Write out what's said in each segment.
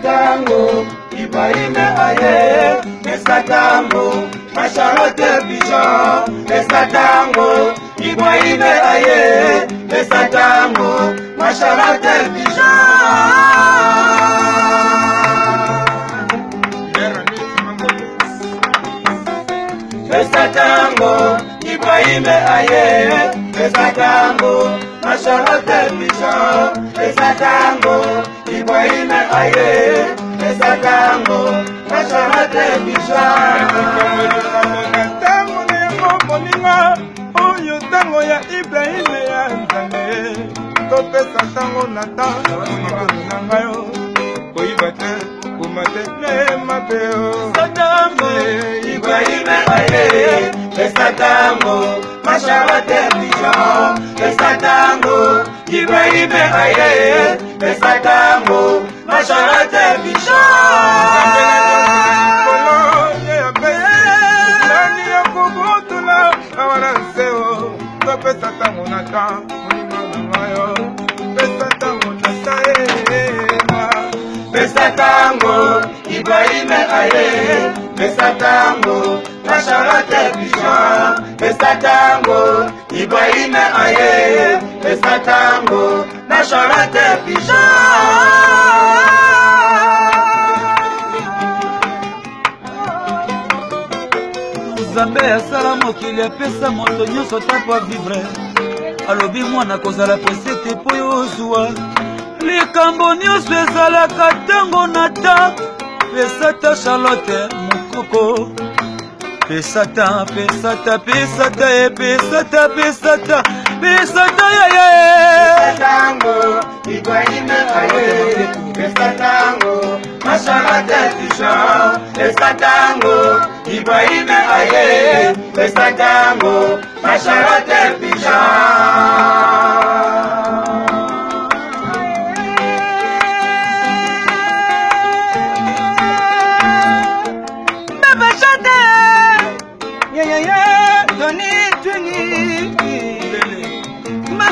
Tango, Ibrahim aye, Tango, Charlotte Pigeon, Tango, Ibrahim aye, Tango, Charlotte Pigeon. Tango, Ibrahim aye, Tango, Charlotte Pigeon, Tango, Ibrahim aye, Tango, Charlotte Pigeon. Oyo tango ya Ibrahim ya nzambe, topesa tango na tango na ngayo, koyiba te kumate ne mapeo. Tango Ibrahim aye, tango, Charlotte Pigeon, tango, Ibrahim aye, tango, Charlotte Pigeon. Pesa tango na ta, pesa tango, Ibrahim aye, pesa tango, Charlotte Pigeon, pesa tango, Ibrahim aye, pesa tango, Charlotte Pigeon. Nzambe asala mokili apesa moto nyonso tako avivre alobi mwana kozala pesete po yo ozwa likambo nyonso ezalaka ntango na ta pesa ta Charlotte mokoko pesa ta yaya tango Ibrahim aye pesa tango Charlotte Pigeon pesa tango Ibrahim aye pesa tango Charlotte Pigeon.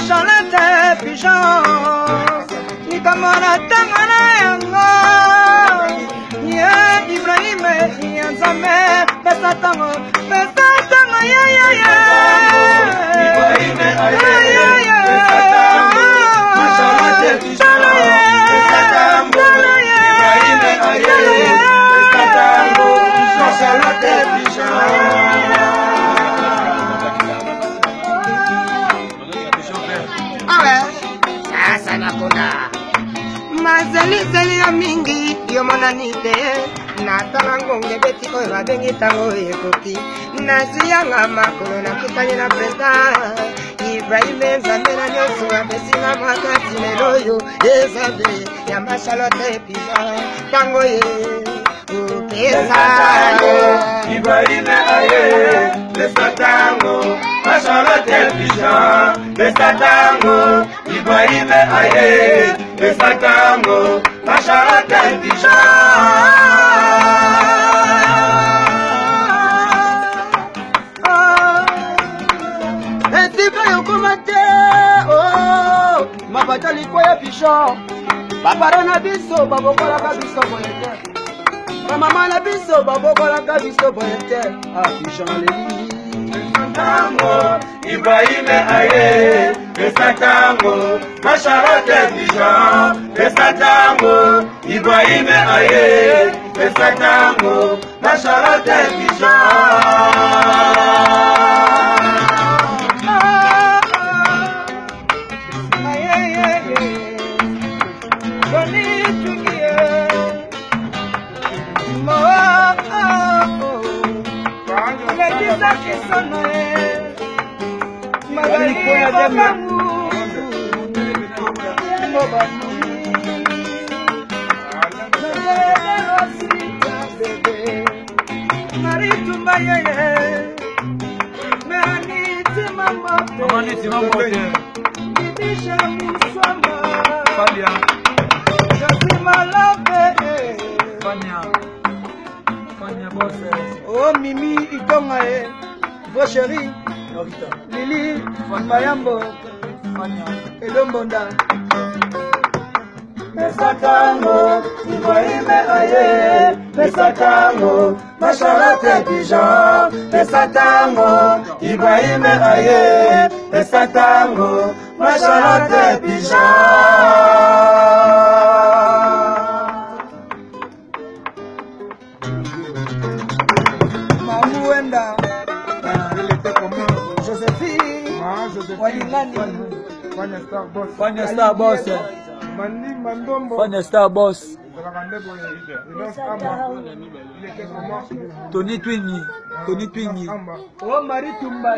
Charlotte Pigeon, nikamona tangana yango, ye Ibrahim yanzame, pesa tango ya Ibrahim aye, pesa tango, Charlotte Pigeon, pesa tango, Ibrahim aye, pesa tango, Charlotte Pigeon. Mazeli ya mingi yomona te natala ngonge beti oyo babengi tango ekoki naziyanga makolo nakutani na penta Ibrahim nzambe na nyonso apesinga makasi lelo oyo ezabe ya Charlotte Pigeon tango ye opesa Ibrahim aye pesa tango Charlotte Pigeon pesa tango Ibrahim aye pesa tango Charlotte Pigeon. Mabatali kwa ya Pigeon Papa na biso babokola ka biso boyete Mama na biso babokola ka biso boyete Pigeon leli tango Ibrahim aye pesa tango Charlotte Pigeon pesa tango Ibrahim aye pesa tango Charlotte Pigeon. Oh Mimi Itonga vos chéri Lili Mayambo Edombonda Pesatango, Ibrahime aye, Pesatango, Macharate Pigeon, Pesatango, Ibrahime aye, Pesatango, Macharate Pigeon. Mamouenda, il était comment? Joséphine, Walilani, Fanya Star Boss. Fanya Star Boss. Tony Twingi. Oh Maritumba,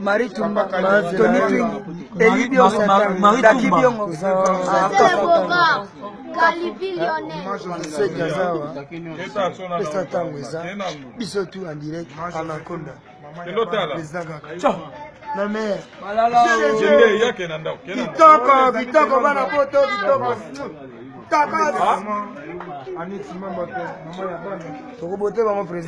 Maritumba, Tony Twingi, Elibio Satan, Daki Biongo, Bisotu en direct, Anaconda. La mère. Kitoko bana poto kitoko. Kaka. Ani simamba te. Mama ya bana. Tokobote ba mo president.